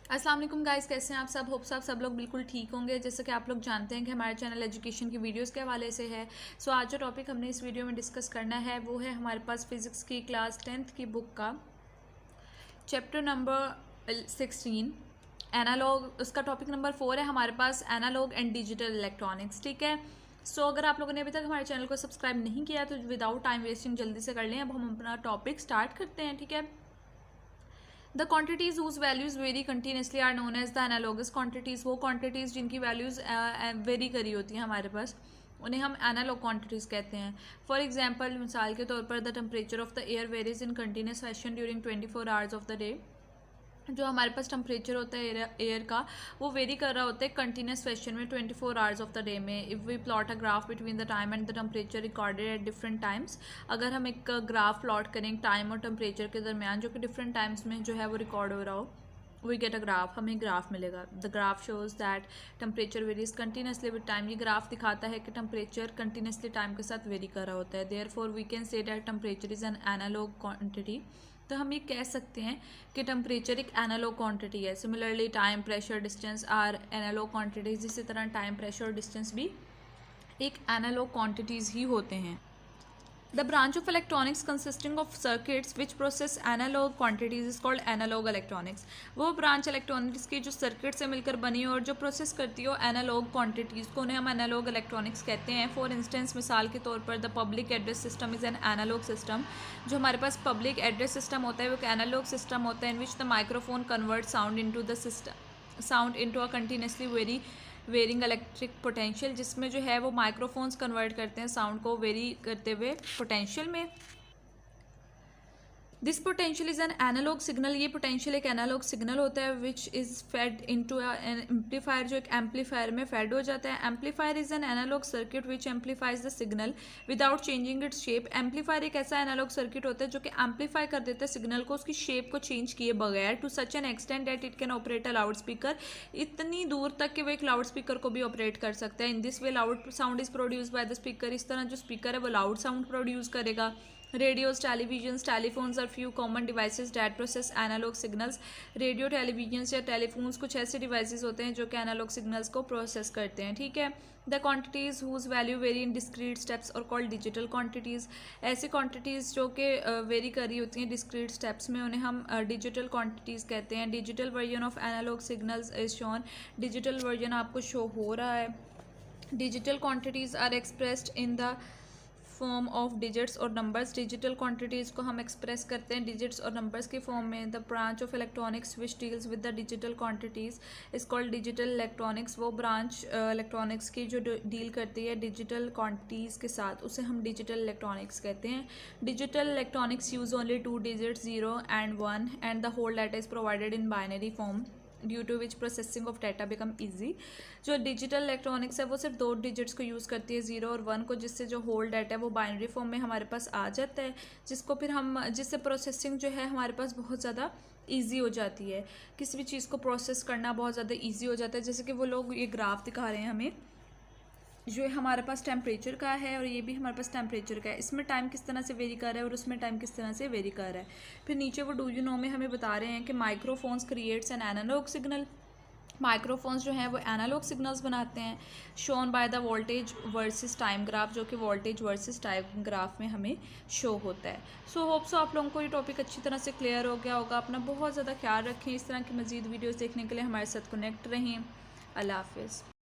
अस्सलाम वालेकुम गाइस, कैसे हैं आप सब। होप्स आप सब लोग बिल्कुल ठीक होंगे। जैसे कि आप लोग जानते हैं कि हमारे चैनल एजुकेशन की वीडियोस के हवाले से है। सो आज जो टॉपिक हमने इस वीडियो में डिस्कस करना है वो है हमारे पास फिज़िक्स की क्लास 10th की बुक का चैप्टर नंबर 16 एनालॉग। उसका टॉपिक नंबर 4 है हमारे पास एनालॉग एंड डिजिटल इलेक्ट्रॉनिक्स। ठीक है। सो अगर आप लोगों ने अभी तक हमारे चैनल को सब्सक्राइब नहीं किया तो विदाउट टाइम वेस्टिंग जल्दी से कर लें। अब हम अपना टॉपिक स्टार्ट करते हैं। ठीक है। The quantities whose values vary continuously are known as the analogous quantities. वो क्वांटिटीज़ जिनकी वैल्यूज़ वेरी करी होती हैं हमारे पास, उन्हें हम एनालॉग क्वांटिटीज़ कहते हैं। फॉर एग्जांपल, मिसाल के तौर पर the temperature of the air varies in continuous fashion during 24 hours of the day. जो हमारे पास टेम्परेचर होता है एयर का, वो वेरी कर रहा होता है कंटिन्यूस फैशन में 24 आवर्स ऑफ द डे में। If we plot a graph between the time and the temperature recorded at different times. अगर हम एक ग्राफ प्लॉट करें टाइम और टेम्परेचर के दरमियान, जो कि डिफरेंट टाइम्स में जो है वो रिकॉर्ड हो रहा हो, वी गेट अ ग्राफ, हमें ग्राफ मिलेगा। The graph shows that temperature varies continuously with time. ये ग्राफ दिखाता है कि टेम्परेचर कंटिन्यूसली टाइम के साथ वेरी कर रहा होता है। Therefore we can say that temperature is an analogue quantity. तो हम ये कह सकते हैं कि टेम्परेचर एक एनालॉग क्वांटिटी है। Similarly time, pressure, distance are analogue quantities. इसी तरह टाइम, प्रेशर और डिस्टेंस भी एक एनालॉग क्वांटिटीज़ ही होते हैं। The branch of electronics consisting of circuits which process analog quantities is called analog electronics। वो ब्रांच इलेक्ट्रॉनिक्स की जो सर्किट से मिलकर बनी हो और जो प्रोसेस करती हो एनालॉग क्वांटिटीज़ को, उन्हें हम एनालॉग इलेक्ट्रॉनिक्स कहते हैं। फॉर इंस्टेंस, मिसाल के तौर पर the public address system is an analogue system. जो हमारे पास पब्लिक एड्रेस सिस्टम होता है वो एक एनालॉग सिस्टम होता है in which the microphone convert sound into a continuously varying electric potential, जिसमें जो है वो माइक्रोफोन्स कन्वर्ट करते हैं साउंड को वेरी करते हुए पोटेंशियल में। This potential is an analogue signal. ये पोटेंशियल एक एनालॉग सिग्नल होता है which is fed into an amplifier, जो एक एम्पलीफायर में फेड हो जाता है। Amplifier is an analogue circuit which amplifies the signal without changing its shape. Amplifier एक ऐसा एनालॉग सर्किट होता है जो कि एम्पलीफाई कर देता है सिग्नल को उसकी शेप को चेंज किए बगैर, to such an extent that it can operate a loudspeaker. इतनी दूर तक कि वो एक लाउड स्पीकर को भी ऑपरेट कर सकता है। In this way loud sound is produce by the speaker. इस तरह जो स्पीकर है वो लाउड साउंड प्रोड्यूस करेगा। Radios, televisions, telephones are few common devices that process analogue signals. Radio, televisions या टेलीफोन्स कुछ ऐसे डिवाइसेस होते हैं जो कि एनालॉग सिग्नल्स को प्रोसेस करते हैं। ठीक है। The quantities whose value vary in discrete steps are called digital quantities. ऐसी क्वांटिटीज़ जो कि वेरी कर रही होती हैं डिस्क्रीट स्टेप्स में, उन्हें हम डिजिटल क्वांटिटीज़ कहते हैं। Digital version of analogue signals is shown. Digital version आपको शो हो रहा है। Digital quantities are expressed in the form of digits और नंबर्स। डिजिटल क्वांटिटीज़ को हम एक्सप्रेस करते हैं डिजिट्स और नंबर्स की फॉर्म में। The branch of electronics which deals with the digital quantities is called digital electronics. वो ब्रांच इलेक्ट्रॉनिक्स की जो डील करती है डिजिटल क्वांटिटीज़ के साथ, उसे हम डिजिटल इलेक्ट्रॉनिक्स कहते हैं। Digital electronics use only 2 digits 0 and 1 and the whole data is provided in binary form due to which processing of data become easy. जो डिजिटल इलेक्ट्रॉनिक्स है वो सिर्फ 2 डिजिट्स को यूज़ करती है, 0 और 1 को, जिससे जो होल डाटा है वो बाइनरी फॉर्म में हमारे पास आ जाता है, जिससे प्रोसेसिंग जो है हमारे पास बहुत ज़्यादा ईजी हो जाती है। किसी भी चीज़ को प्रोसेस करना बहुत ज़्यादा ईजी हो जाता है। जैसे कि वो लोग ये ग्राफ दिखा रहे हैं हमें, जो हमारे पास टेम्परेचर का है और ये भी हमारे पास टेम्परेचर का है। इसमें टाइम किस तरह से वेरी कर रहा है और उसमें टाइम किस तरह से वेरी कर रहा है। फिर नीचे वो डू यू नो में हमें बता रहे हैं कि microphones creates an analogue signal. Microphones जो हैं वो एनालॉग सिग्नल्स बनाते हैं। Shown by the voltage versus time graph, जो कि वोल्टेज वर्सेस टाइम ग्राफ में हमें शो होता है। सो होप सो आप लोगों को ये टॉपिक अच्छी तरह से क्लियर हो गया होगा। अपना बहुत ज़्यादा ख्याल रखें। इस तरह की मज़ीद वीडियोज़ देखने के लिए हमारे साथ कनेक्ट रहें। अल्लाह हाफिज़।